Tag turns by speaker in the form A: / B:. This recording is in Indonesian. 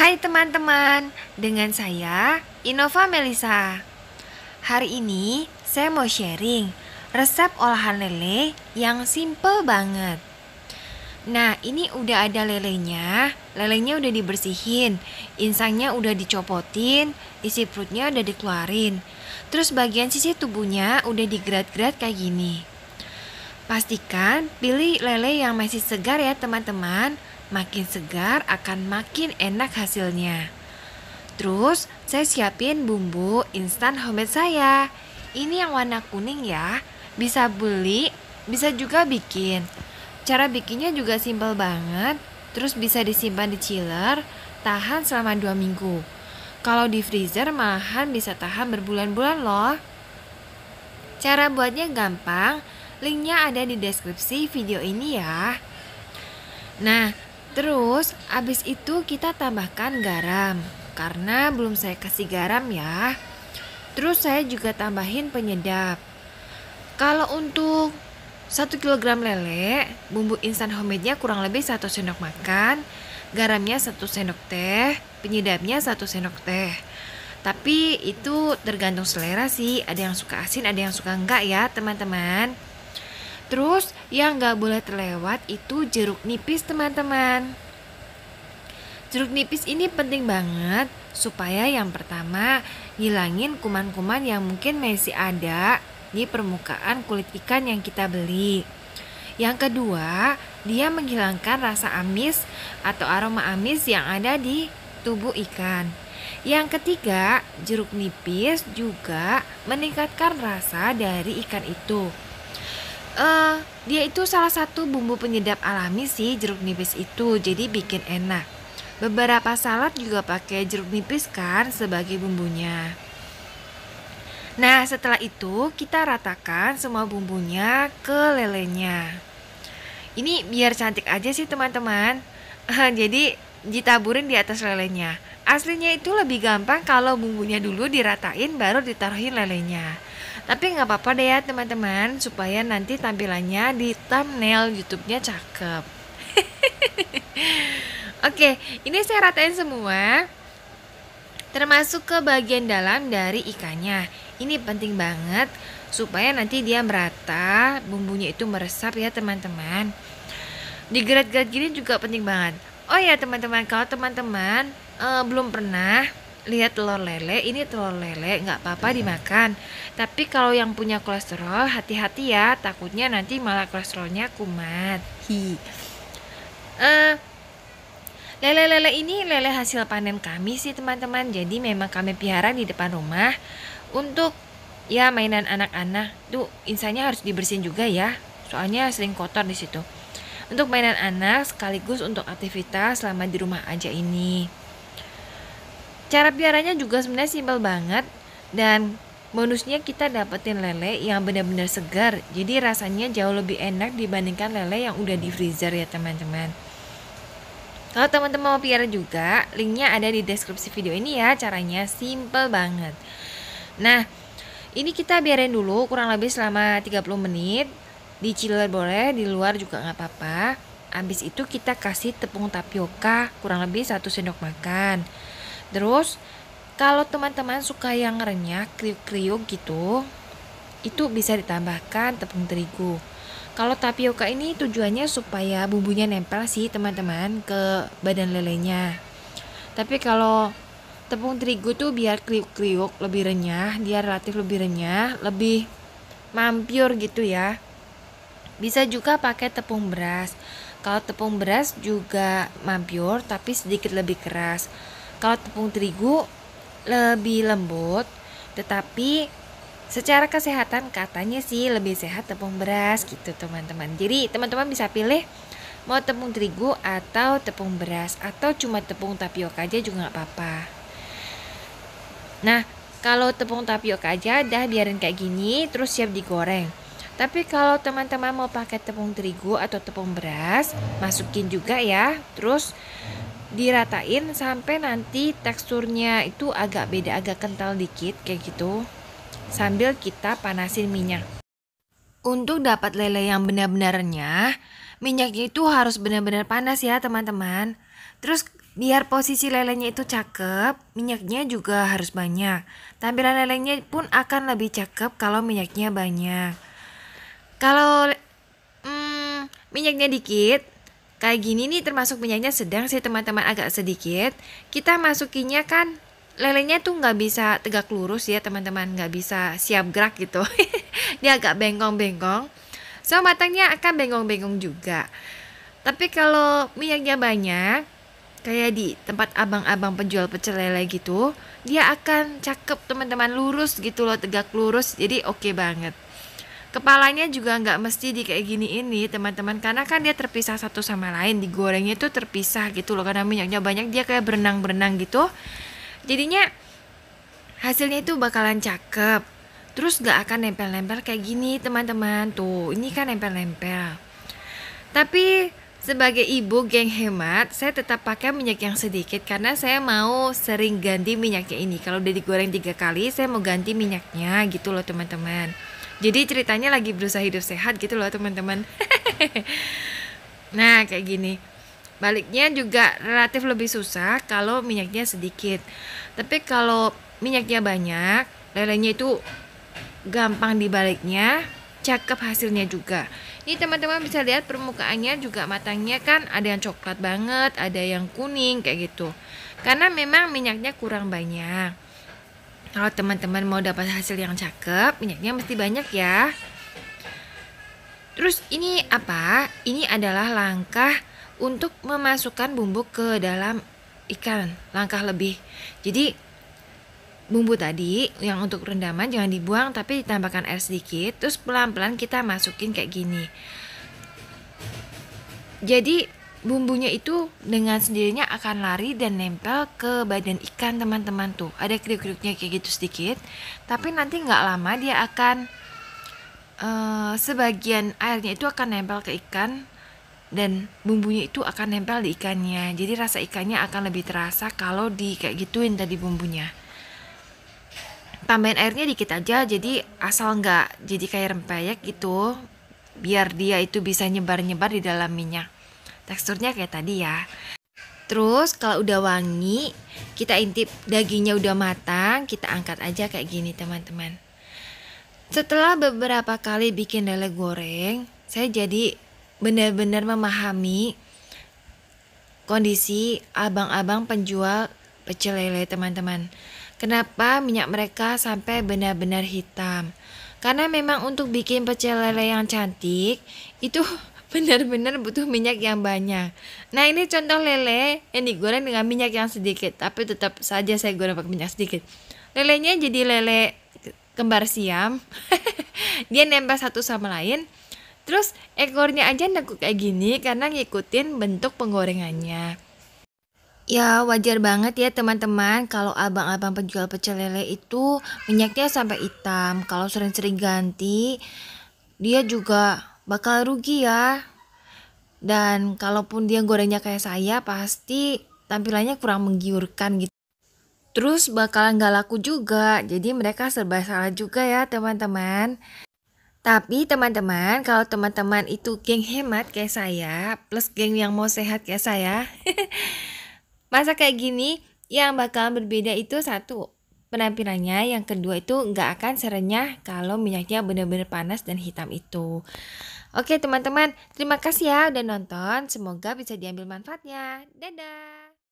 A: Hai teman-teman, dengan saya Innova Melisa. Hari ini saya mau sharing resep olahan lele yang simple banget. Nah, ini udah ada lelenya udah dibersihin, insangnya udah dicopotin, isi perutnya udah dikeluarin. Terus bagian sisi tubuhnya udah digerat-gerat kayak gini. Pastikan pilih lele yang masih segar ya teman-teman. Makin segar akan makin enak hasilnya. Terus saya siapin bumbu instan homemade saya. Ini yang warna kuning ya. Bisa beli, bisa juga bikin. Cara bikinnya juga simpel banget. Terus bisa disimpan di chiller, tahan selama 2 minggu. Kalau di freezer malahan bisa tahan berbulan-bulan loh. Cara buatnya gampang, linknya ada di deskripsi video ini ya. Nah, terus abis itu kita tambahkan garam, karena belum saya kasih garam ya. Terus saya juga tambahin penyedap. Kalau untuk 1 kg lele, bumbu instan homemade-nya kurang lebih 1 sendok makan, garamnya 1 sendok teh, penyedapnya 1 sendok teh. Tapi itu tergantung selera sih, ada yang suka asin, ada yang suka enggak ya teman-teman. Terus yang gak boleh terlewat itu jeruk nipis teman-teman. Jeruk nipis ini penting banget supaya yang pertama ngilangin kuman-kuman yang mungkin masih ada di permukaan kulit ikan yang kita beli. Yang kedua, dia menghilangkan rasa amis atau aroma amis yang ada di tubuh ikan. Yang ketiga, jeruk nipis juga meningkatkan rasa dari ikan itu. Dia itu salah satu bumbu penyedap alami sih jeruk nipis itu, jadi bikin enak. Beberapa salad juga pakai jeruk nipis kan sebagai bumbunya. Nah, setelah itu kita ratakan semua bumbunya ke lelenya. Ini biar cantik aja sih teman-teman. Jadi ditaburin di atas lelenya. Aslinya itu lebih gampang kalau bumbunya dulu diratain baru ditaruhin lelenya. Tapi nggak apa-apa deh ya teman-teman, supaya nanti tampilannya di thumbnail YouTube-nya cakep. Oke, ini saya ratain semua, termasuk ke bagian dalam dari ikannya. Ini penting banget supaya nanti dia merata, bumbunya itu meresap ya teman-teman. Digerat-gerat gini juga penting banget. Oh ya teman-teman, kalau teman-teman belum pernah lihat telur lele, ini telur lele nggak apa-apa dimakan. Tapi kalau yang punya kolesterol, hati-hati ya, takutnya nanti malah kolesterolnya kumat. Lele-lele ini lele hasil panen kami sih teman-teman. Jadi memang kami pelihara di depan rumah untuk ya mainan anak-anak. Tuh insanya harus dibersihin juga ya, soalnya sering kotor di situ. Untuk mainan anak sekaligus untuk aktivitas selama di rumah aja ini. Cara piaranya juga sebenarnya simpel banget, dan bonusnya kita dapetin lele yang benar-benar segar. Jadi rasanya jauh lebih enak dibandingkan lele yang udah di freezer ya teman-teman. Kalau teman-teman mau piara juga, linknya ada di deskripsi video ini ya. Caranya simpel banget. Nah, ini kita biarin dulu kurang lebih selama 30 menit. Di chiller boleh, di luar juga gak apa-apa. Habis itu kita kasih tepung tapioka kurang lebih 1 sendok makan. Terus kalau teman-teman suka yang renyah, kriuk-kriuk gitu, itu bisa ditambahkan tepung terigu. Kalau tapioka ini tujuannya supaya bumbunya nempel sih teman-teman ke badan lelenya. Tapi kalau tepung terigu tuh biar kriuk-kriuk, lebih renyah, dia relatif lebih renyah, lebih mampur gitu ya. Bisa juga pakai tepung beras. Kalau tepung beras juga mampur tapi sedikit lebih keras. Kalau tepung terigu lebih lembut, tetapi secara kesehatan katanya sih lebih sehat tepung beras gitu teman-teman. Jadi teman-teman bisa pilih mau tepung terigu atau tepung beras, atau cuma tepung tapioka aja juga gak apa-apa. Nah, kalau tepung tapioka aja dah biarin kayak gini, terus siap digoreng. Tapi kalau teman-teman mau pakai tepung terigu atau tepung beras, masukin juga ya. Terus diratain sampai nanti teksturnya itu agak beda, agak kental dikit kayak gitu, sambil kita panasin minyak. Untuk dapat lele yang benar-benar renyah, minyaknya itu harus benar-benar panas ya teman-teman. Terus Biar posisi lelenya itu cakep, minyaknya juga harus banyak. Tampilan lelenya pun akan lebih cakep kalau minyaknya banyak. Kalau minyaknya dikit, kayak gini nih termasuk minyaknya sedang sih teman-teman, agak sedikit. Kita masukinnya kan lelenya tuh nggak bisa tegak lurus ya teman-teman, nggak bisa siap gerak gitu. Dia agak bengkong-bengkong. So matangnya akan bengkong-bengkong juga. Tapi kalau minyaknya banyak, kayak di tempat abang-abang penjual pecel lele gitu, dia akan cakep teman-teman, lurus gitu loh, tegak lurus. Jadi oke banget. Kepalanya juga nggak mesti di kayak gini ini teman-teman, karena kan dia terpisah satu sama lain, digorengnya tuh terpisah gitu loh, karena minyaknya banyak dia kayak berenang-berenang gitu. Jadinya hasilnya itu bakalan cakep. Terus nggak akan nempel-nempel kayak gini teman-teman. Tuh, ini kan nempel-nempel. Tapi sebagai ibu geng hemat, saya tetap pakai minyak yang sedikit karena saya mau sering ganti minyaknya ini. Kalau udah digoreng 3 kali, saya mau ganti minyaknya gitu loh teman-teman. Jadi ceritanya lagi berusaha hidup sehat gitu loh teman-teman. Nah kayak gini. Baliknya juga relatif lebih susah kalau minyaknya sedikit. Tapi kalau minyaknya banyak, lelenya itu gampang dibaliknya, cakep hasilnya juga. Ini teman-teman bisa lihat permukaannya juga, matangnya kan ada yang coklat banget, ada yang kuning kayak gitu. Karena memang minyaknya kurang banyak. Kalau teman-teman mau dapat hasil yang cakep, minyaknya mesti banyak ya. Terus ini apa? Ini adalah langkah untuk memasukkan bumbu ke dalam ikan. Langkah lebih. Jadi bumbu tadi yang untuk rendaman jangan dibuang, tapi ditambahkan air sedikit. Terus pelan-pelan kita masukin kayak gini. Jadi bumbunya itu dengan sendirinya akan lari dan nempel ke badan ikan teman-teman. Tuh ada kriuk-kriuknya kayak gitu sedikit. Tapi nanti nggak lama dia akan sebagian airnya itu akan nempel ke ikan dan bumbunya itu akan nempel di ikannya. Jadi rasa ikannya akan lebih terasa kalau di kayak gituin tadi bumbunya. Tambahin airnya dikit aja, jadi asal nggak jadi kayak rempeyek gitu, biar dia itu bisa nyebar-nyebar di dalam minyak. Teksturnya kayak tadi ya. Terus kalau udah wangi, kita intip dagingnya udah matang, kita angkat aja kayak gini teman-teman. Setelah beberapa kali bikin lele goreng, saya jadi benar-benar memahami kondisi abang-abang penjual pecel lele teman-teman. Kenapa minyak mereka sampai benar-benar hitam? Karena memang untuk bikin pecel lele yang cantik itu benar-benar butuh minyak yang banyak. Nah ini contoh lele yang digoreng dengan minyak yang sedikit, tapi tetap saja saya goreng pakai minyak sedikit. Lelenya jadi lele kembar siam. Dia nempel satu sama lain. Terus ekornya aja nekuk kayak gini karena ngikutin bentuk penggorengannya. Ya wajar banget ya teman-teman kalau abang-abang penjual pecel lele itu minyaknya sampai hitam. Kalau sering-sering ganti, dia juga bakal rugi ya. Dan kalaupun dia gorengnya kayak saya, pasti tampilannya kurang menggiurkan gitu. Terus bakalan gak laku juga, jadi mereka serba salah juga ya teman-teman. Tapi teman-teman, kalau teman-teman itu geng hemat kayak saya, plus geng yang mau sehat kayak saya, masa kayak gini, yang bakalan berbeda itu satu, penampilannya, yang kedua itu nggak akan serenyah kalau minyaknya benar-benar panas dan hitam itu. Oke teman-teman, terima kasih ya udah nonton, semoga bisa diambil manfaatnya. Dadah!